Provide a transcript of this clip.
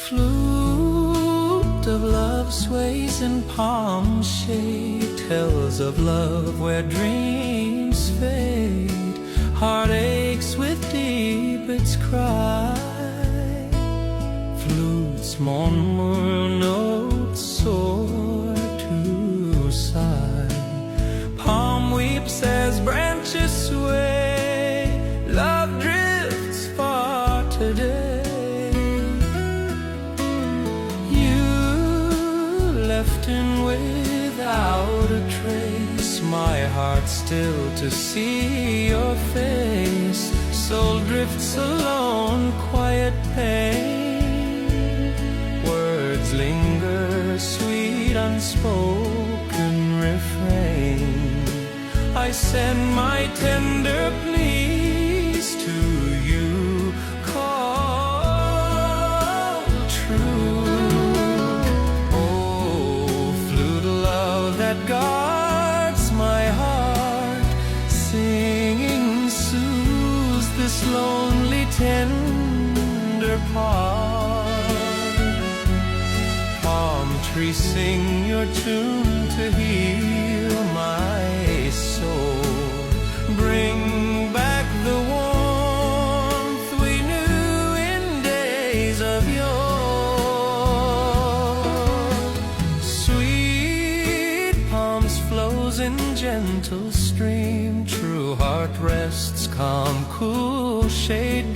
Flute of love sways in palm shade, tells of love where dreams fade, heartaches with deep its cry. Flute's mournful notes soar to sigh, palm weeps as branches sway, love drifts far today. Left in without a trace, my heart still to see your face. Soul drifts alone, quiet pain. Words linger, sweet unspoken refrain. I send my tender pleas to you, call true. That guards my heart, singing soothes this lonely tender part. Palm trees sing your tune to heal my soul, bring back the warmth we knew in days of yore. Flows in gentle stream, true heart rests, calm, cool shade